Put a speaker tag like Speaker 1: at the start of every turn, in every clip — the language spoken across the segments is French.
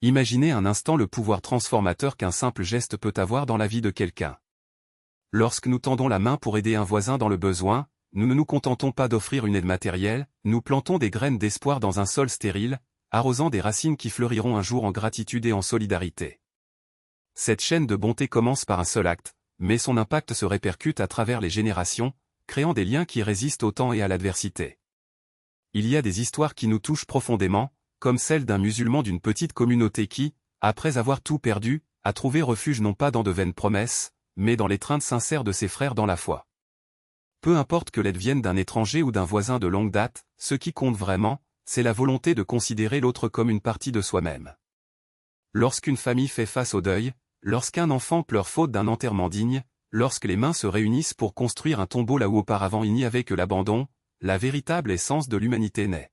Speaker 1: Imaginez un instant le pouvoir transformateur qu'un simple geste peut avoir dans la vie de quelqu'un. Lorsque nous tendons la main pour aider un voisin dans le besoin, nous ne nous contentons pas d'offrir une aide matérielle, nous plantons des graines d'espoir dans un sol stérile, arrosant des racines qui fleuriront un jour en gratitude et en solidarité. Cette chaîne de bonté commence par un seul acte, mais son impact se répercute à travers les générations, créant des liens qui résistent au temps et à l'adversité. Il y a des histoires qui nous touchent profondément, comme celle d'un musulman d'une petite communauté qui, après avoir tout perdu, a trouvé refuge non pas dans de vaines promesses, mais dans l'étreinte sincère de ses frères dans la foi. Peu importe que l'aide vienne d'un étranger ou d'un voisin de longue date, ce qui compte vraiment, c'est la volonté de considérer l'autre comme une partie de soi-même. Lorsqu'une famille fait face au deuil, lorsqu'un enfant pleure faute d'un enterrement digne, lorsque les mains se réunissent pour construire un tombeau là où auparavant il n'y avait que l'abandon, la véritable essence de l'humanité naît.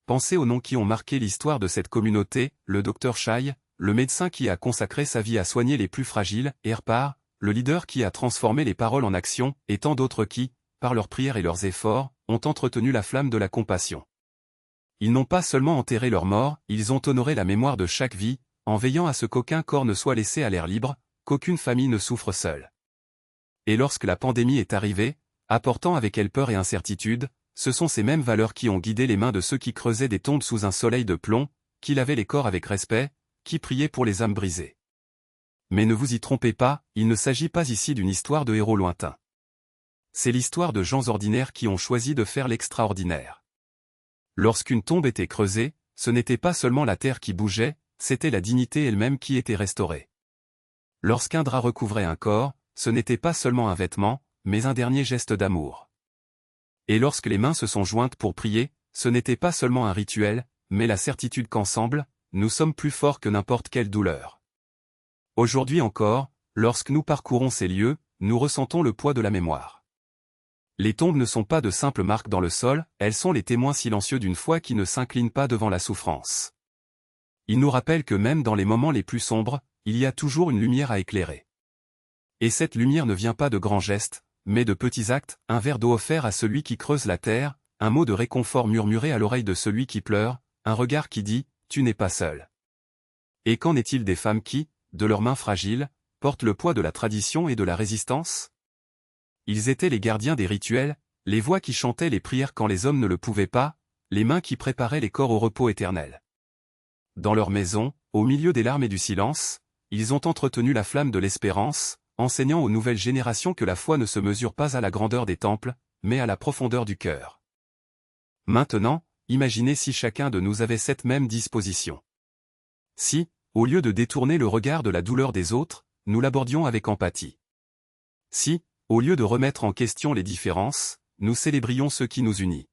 Speaker 1: Pensez aux noms qui ont marqué l'histoire de cette communauté, le Dr Chai, le médecin qui a consacré sa vie à soigner les plus fragiles, Erpar, le leader qui a transformé les paroles en action, et tant d'autres qui, par leurs prières et leurs efforts, ont entretenu la flamme de la compassion. Ils n'ont pas seulement enterré leurs morts, ils ont honoré la mémoire de chaque vie, en veillant à ce qu'aucun corps ne soit laissé à l'air libre, qu'aucune famille ne souffre seule. Et lorsque la pandémie est arrivée, apportant avec elle peur et incertitude, ce sont ces mêmes valeurs qui ont guidé les mains de ceux qui creusaient des tombes sous un soleil de plomb, qui lavaient les corps avec respect, qui priaient pour les âmes brisées. Mais ne vous y trompez pas, il ne s'agit pas ici d'une histoire de héros lointains. C'est l'histoire de gens ordinaires qui ont choisi de faire l'extraordinaire. Lorsqu'une tombe était creusée, ce n'était pas seulement la terre qui bougeait, c'était la dignité elle-même qui était restaurée. Lorsqu'un drap recouvrait un corps, ce n'était pas seulement un vêtement, mais un dernier geste d'amour. Et lorsque les mains se sont jointes pour prier, ce n'était pas seulement un rituel, mais la certitude qu'ensemble, nous sommes plus forts que n'importe quelle douleur. Aujourd'hui encore, lorsque nous parcourons ces lieux, nous ressentons le poids de la mémoire. Les tombes ne sont pas de simples marques dans le sol, elles sont les témoins silencieux d'une foi qui ne s'incline pas devant la souffrance. Ils nous rappellent que même dans les moments les plus sombres, il y a toujours une lumière à éclairer. Et cette lumière ne vient pas de grands gestes, mais de petits actes, un verre d'eau offert à celui qui creuse la terre, un mot de réconfort murmuré à l'oreille de celui qui pleure, un regard qui dit « Tu n'es pas seul ». Et qu'en est-il des femmes qui, de leurs mains fragiles, portent le poids de la tradition et de la résistance? Ils étaient les gardiens des rituels, les voix qui chantaient les prières quand les hommes ne le pouvaient pas, les mains qui préparaient les corps au repos éternel. Dans leur maison, au milieu des larmes et du silence, ils ont entretenu la flamme de l'espérance, enseignant aux nouvelles générations que la foi ne se mesure pas à la grandeur des temples, mais à la profondeur du cœur. Maintenant, imaginez si chacun de nous avait cette même disposition. Si, au lieu de détourner le regard de la douleur des autres, nous l'abordions avec empathie. Si, au lieu de remettre en question les différences, nous célébrions ce qui nous unit.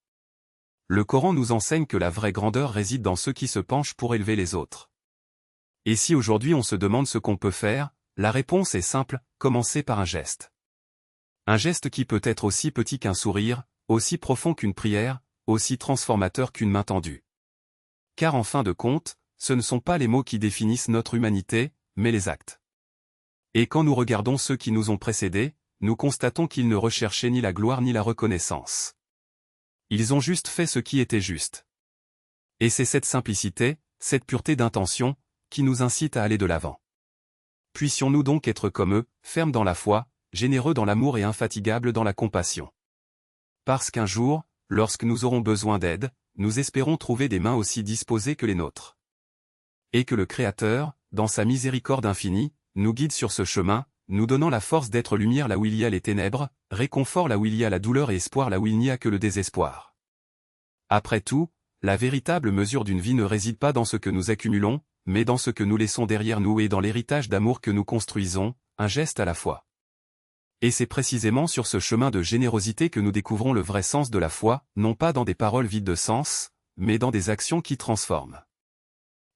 Speaker 1: Le Coran nous enseigne que la vraie grandeur réside dans ceux qui se penchent pour élever les autres. Et si aujourd'hui on se demande ce qu'on peut faire, la réponse est simple, commencer par un geste. Un geste qui peut être aussi petit qu'un sourire, aussi profond qu'une prière, aussi transformateur qu'une main tendue. Car en fin de compte, ce ne sont pas les mots qui définissent notre humanité, mais les actes. Et quand nous regardons ceux qui nous ont précédés, nous constatons qu'ils ne recherchaient ni la gloire ni la reconnaissance. Ils ont juste fait ce qui était juste. Et c'est cette simplicité, cette pureté d'intention, qui nous incite à aller de l'avant. Puissions-nous donc être comme eux, fermes dans la foi, généreux dans l'amour et infatigables dans la compassion. Parce qu'un jour, lorsque nous aurons besoin d'aide, nous espérons trouver des mains aussi disposées que les nôtres. Et que le Créateur, dans sa miséricorde infinie, nous guide sur ce chemin, nous donnant la force d'être lumière là où il y a les ténèbres, réconfort là où il y a la douleur et espoir là où il n'y a que le désespoir. Après tout, la véritable mesure d'une vie ne réside pas dans ce que nous accumulons, mais dans ce que nous laissons derrière nous et dans l'héritage d'amour que nous construisons, un geste à la fois. Et c'est précisément sur ce chemin de générosité que nous découvrons le vrai sens de la foi, non pas dans des paroles vides de sens, mais dans des actions qui transforment.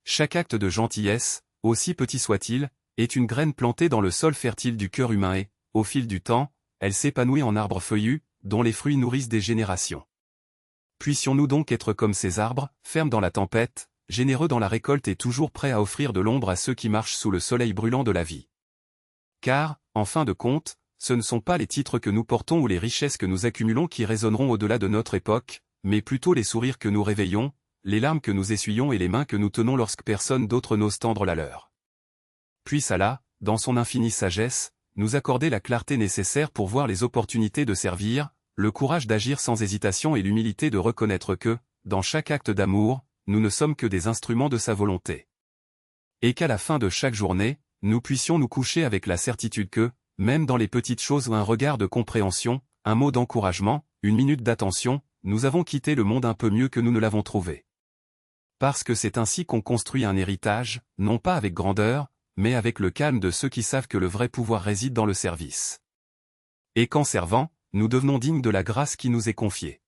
Speaker 1: Chaque acte de gentillesse, aussi petit soit-il, est une graine plantée dans le sol fertile du cœur humain et, au fil du temps, elle s'épanouit en arbre feuillu, dont les fruits nourrissent des générations. Puissions-nous donc être comme ces arbres, fermes dans la tempête, généreux dans la récolte et toujours prêts à offrir de l'ombre à ceux qui marchent sous le soleil brûlant de la vie. Car, en fin de compte, ce ne sont pas les titres que nous portons ou les richesses que nous accumulons qui résonneront au-delà de notre époque, mais plutôt les sourires que nous réveillons, les larmes que nous essuyons et les mains que nous tenons lorsque personne d'autre n'ose tendre la leur. Puisse Allah, dans son infinie sagesse, nous accorder la clarté nécessaire pour voir les opportunités de servir, le courage d'agir sans hésitation et l'humilité de reconnaître que, dans chaque acte d'amour, nous ne sommes que des instruments de sa volonté. Et qu'à la fin de chaque journée, nous puissions nous coucher avec la certitude que, même dans les petites choses, un regard de compréhension, un mot d'encouragement, une minute d'attention, nous avons quitté le monde un peu mieux que nous ne l'avons trouvé. Parce que c'est ainsi qu'on construit un héritage, non pas avec grandeur, mais avec le calme de ceux qui savent que le vrai pouvoir réside dans le service. Et qu'en servant, nous devenons dignes de la grâce qui nous est confiée.